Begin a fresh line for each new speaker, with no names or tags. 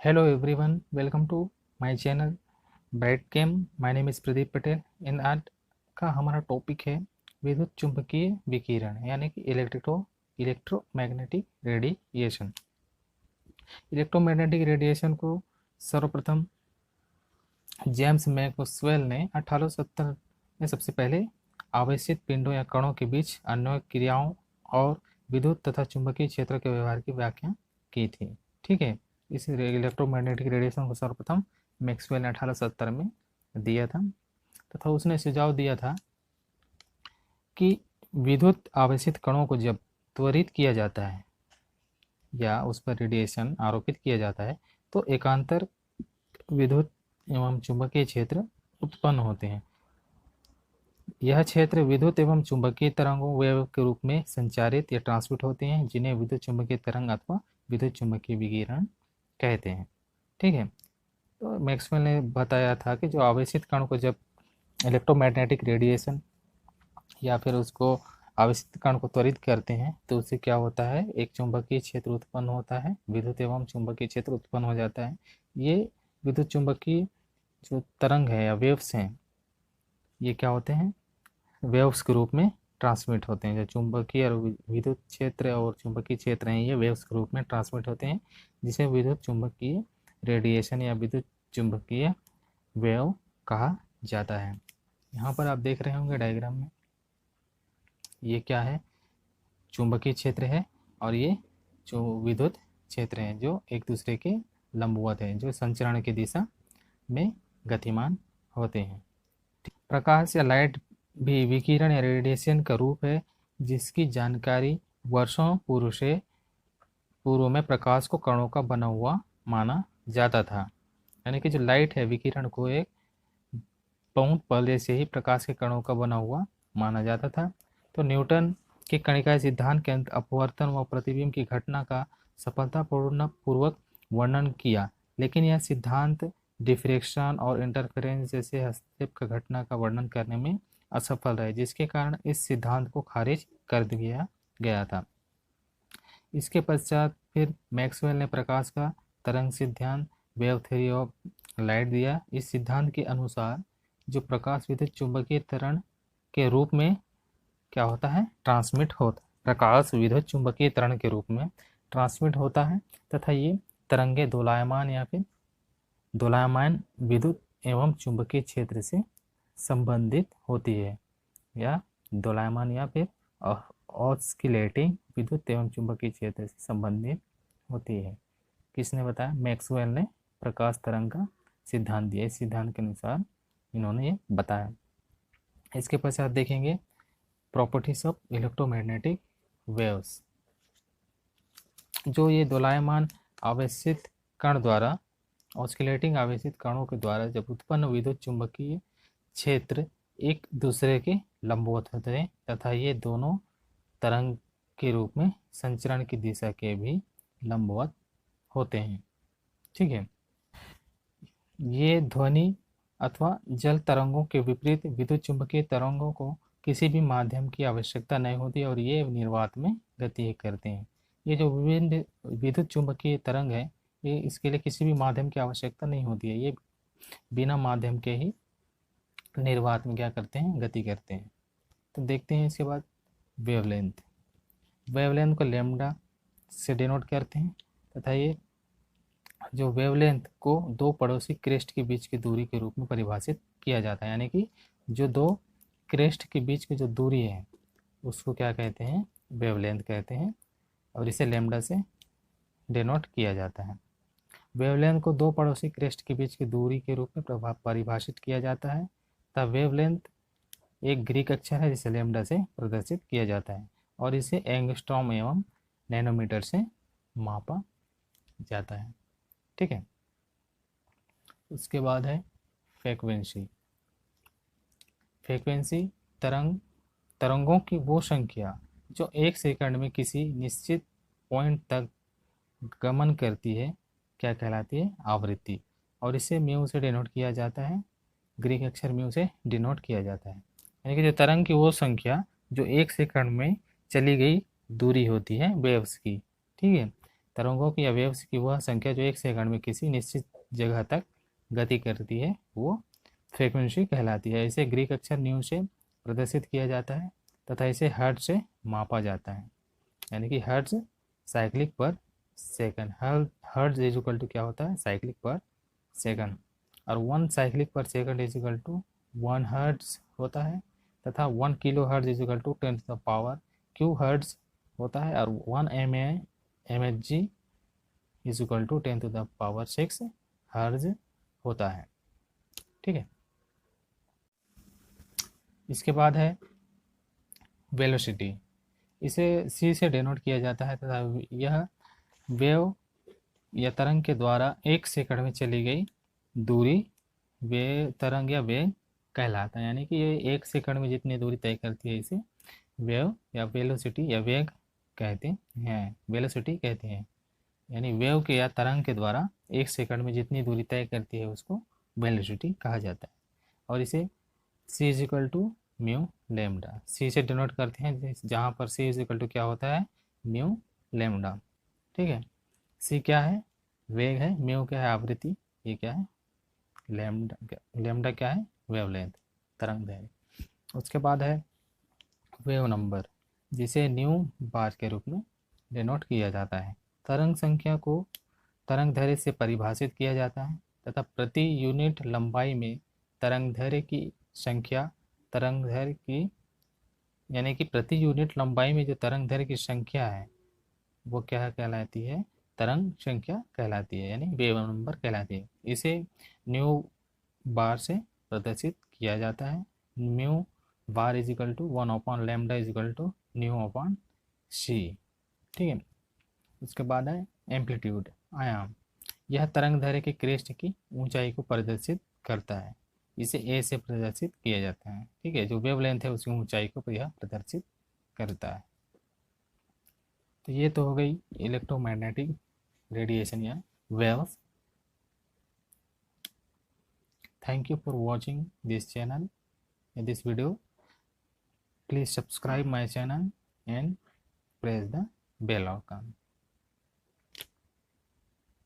Hello everyone, welcome to my channel bright game. My name is Pradeep Patel. इन आज का हमारा टॉपिक है विद्युत चुंबकीय विकिरण यानी कि इलेक्ट्रोमैग्नेटिक रेडिएशन। इलेक्ट्रोमैग्नेटिक रेडिएशन को सर्वप्रथम जेम्स मैक्सवेल ने 1870 में सबसे पहले आवेशित पिंडों या कणों के बीच अन्य क्रियाओं और विद्युत तथा चुंबकीय क्षेत्र के व्यवहार की व्याख्या की थी। ठीक है, इस इलेक्ट्रोमैग्नेटिक रेडिएशन को सर्वप्रथम मैक्सवेल ने 1870 में दिया था तथा उसने सुझाव दिया था कि विद्युत आवेशित कणों को जब त्वरित किया जाता है या उस पर रेडिएशन आरोपित किया जाता है तो एकांतर विद्युत एवं चुंबकीय क्षेत्र उत्पन्न होते हैं। यह क्षेत्र विद्युत एवं चुंबकीय तरंगों वेव के रूप में संचारित या ट्रांसमिट होते हैं, जिन्हें विद्युत चुंबकीय तरंग अथवा विद्युत चुंबकीय विकिरण कहते हैं। ठीक है, तो मैक्सवेल ने बताया था कि जो आवेशित कण को जब इलेक्ट्रोमैग्नेटिक रेडिएशन या फिर उसको आवेशित कण को त्वरित करते हैं तो उससे क्या होता है, एक चुंबकीय क्षेत्र उत्पन्न होता है, विद्युत एवं चुंबकीय क्षेत्र उत्पन्न हो जाता है। ये विद्युत चुंबकीय जो तरंग है या वेव्स हैं, ये क्या होते हैं, वेव्स के रूप में ट्रांसमिट होते हैं। जो चुंबकीय और विद्युत क्षेत्र और चुंबकीय क्षेत्र हैं, ये वेव्स के रूप में ट्रांसमिट होते हैं, जिसे विद्युत चुंबकीय रेडिएशन या विद्युत चुंबकीय वेव कहा जाता है। यहाँ पर आप देख रहे होंगे डायग्राम में, ये क्या है, चुंबकीय क्षेत्र है और ये जो विद्युत क्षेत्र है जो एक दूसरे के लंबवत है, जो संचरण की दिशा में गतिमान होते हैं। प्रकाश या लाइट भी विकिरण या रेडिएशन का रूप है, जिसकी जानकारी वर्षों पूर्व में प्रकाश को कणों का बना हुआ माना जाता था। यानी कि जो लाइट है, विकिरण को एक बहुत पहले से ही प्रकाश के कणों का बना हुआ माना जाता था। तो न्यूटन के कणिका सिद्धांत के अंत अपवर्तन व प्रतिबिंब की घटना का सफलतापूर्वक वर्णन किया, लेकिन यह सिद्धांत डिफ्रेक्शन और इंटरफेरेंस जैसे हस्तक्षेप का घटना का वर्णन करने में असफल रहे, जिसके कारण इस सिद्धांत को खारिज कर दिया गया था। इसके पश्चात फिर मैक्सवेल ने प्रकाश का तरंग सिद्धांत, वेव थ्योरी ऑफ लाइट दिया। इस सिद्धांत के अनुसार जो प्रकाश विद्युत चुंबकीय तरंग के रूप में क्या होता है, ट्रांसमिट होता है। प्रकाश विद्युत चुंबकीय तरंग के रूप में ट्रांसमिट होता है तथा ये तरंगे दोलायमान या फिर दोलायमान विद्युत एवं चुंबकीय क्षेत्र से संबंधित होती है, या दोलायमान या फिर ऑस्किलेटिंग विद्युत एवं चुंबकीय क्षेत्र से संबंधित होती है। किसने बताया? मैक्सवेल ने प्रकाश तरंग का सिद्धांत दिया। इस सिद्धांत के अनुसार इन्होंने ये बताया। इसके पश्चात देखेंगे प्रॉपर्टीज ऑफ इलेक्ट्रोमैग्नेटिक वेव्स। जो ये दोलायमान आवेशित कण द्वारा, ऑस्किलेटिंग आवेशित कणों के द्वारा जब उत्पन्न विद्युत चुंबकीय क्षेत्र एक दूसरे के लंबवत होते हैं तथा ये दोनों तरंग के रूप में संचरण की दिशा के भी लंबवत होते हैं। ठीक है, ये ध्वनि अथवा जल तरंगों के विपरीत विद्युत चुंबकीय तरंगों को किसी भी माध्यम की आवश्यकता नहीं होती और ये निर्वात में गति करते हैं। ये जो विभिन्न विद्युत चुंबकीय तरंग है, ये इसके लिए किसी भी माध्यम की आवश्यकता नहीं होती है, ये बिना माध्यम के ही निर्वात में क्या करते हैं, गति करते हैं। तो देखते हैं इसके बाद वेवलेंथ। वेवलेंथ को लैम्डा से डिनोट करते हैं तथा ये जो वेवलेंथ को दो पड़ोसी क्रेस्ट के बीच की दूरी के रूप में परिभाषित किया जाता है। यानी कि जो दो क्रेस्ट के बीच की जो दूरी है उसको क्या कहते हैं, वेवलेंथ कहते हैं, और इसे लैम्डा से डिनोट किया जाता है। वेवलेंथ को दो पड़ोसी क्रेस्ट के बीच की दूरी के रूप में परिभाषित किया जाता है तथा वेवलेंथ एक ग्रीक अक्षर है जिसे लैम्डा से प्रदर्शित किया जाता है और इसे एंगस्ट्रॉम एवं नैनोमीटर से मापा जाता है। ठीक है, उसके बाद है फ्रीक्वेंसी। फ्रीक्वेंसी तरंगों की वो संख्या जो एक सेकंड में किसी निश्चित पॉइंट तक गमन करती है क्या कहलाती है, आवृत्ति, और इसे म्यू से डिनोट किया जाता है, ग्रीक अक्षर म्यू से डिनोट किया जाता है। यानी कि जो तरंग की वो संख्या जो एक सेकंड में चली गई दूरी होती है वेव्स की। ठीक है, तरंगों की या वेव्स की वह संख्या जो एक सेकंड में किसी निश्चित जगह तक गति करती है वो फ्रीक्वेंसी कहलाती है। इसे ग्रीक अक्षर न्यू से प्रदर्शित किया जाता है तथा इसे हर्ट्ज से मापा जाता है, यानी कि हर्ट्ज साइक्लिक पर second. Hertz is equal to क्या होता है, साइक्लिक पर सेकंड, और 1 साइक्लिक पर second is equal to 1 hertz होता है तथा 1 kilo hertz is equal to 10 to the power Q hertz होता है, और 1 mhg is equal to 10 to the power 6 hertz होता है। ठीक है, इसके बाद है वेलोसिटी। इसे c से डिनोट किया जाता है तथा यह वेव या तरंग के द्वारा एक सेकंड में चली गई दूरी वे तरंग या वेग कहलाता है, यानी कि ये एक सेकंड में जितनी दूरी तय करती है इसे वेव या वेलोसिटी या वेग कहते हैं, वेलोसिटी कहते हैं। यानी वेव के या तरंग के द्वारा एक सेकंड में जितनी दूरी तय करती है उसको वेलोसिटी कहा जाता है। और इसे c is equal to mu lambda, c से डिनोट करते हैं जहाँ पर c इज इक्वल टू क्या होता है, म्यू लेमडा। ठीक है, c क्या है, वेग है, म्यू क्या है, आवृत्ति, ये क्या है, लेमडा क्या है, वेवलेंथ, तरंग दैर्घ्य। उसके बाद है वेव नंबर, जिसे न्यू बार के रूप में डिनोट किया जाता है। तरंग संख्या को तरंग दैर्घ्य से परिभाषित किया जाता है तथा प्रति यूनिट लंबाई में तरंग दैर्घ्य की संख्या तरंग दैर्घ्य की, यानी कि प्रति यूनिट लंबाई में जो तरंग दैर्घ्य की संख्या है वो क्या कहलाती है, तरंग संख्या कहलाती है, यानी वेव नंबर कहलाती है। इसे न्यू बार से प्रदर्शित किया जाता है। Mu bar is equal to 1 lambda is equal to nu upon C. ठीक है, उसके बाद है एम्पलीट्यूड, आयाम। यह तरंग दैर्घ्य के क्रेस्ट की ऊंचाई को प्रदर्शित करता है, इसे ए से प्रदर्शित किया जाता है। ठीक है, जो वेवलेंथ है उसकी ऊंचाई को यह प्रदर्शित करता है। तो ये तो हो गई इलेक्ट्रोमैग्नेटिक रेडिएशन या waves. Thank you for watching this channel in this video. Please subscribe my channel and press the bell icon.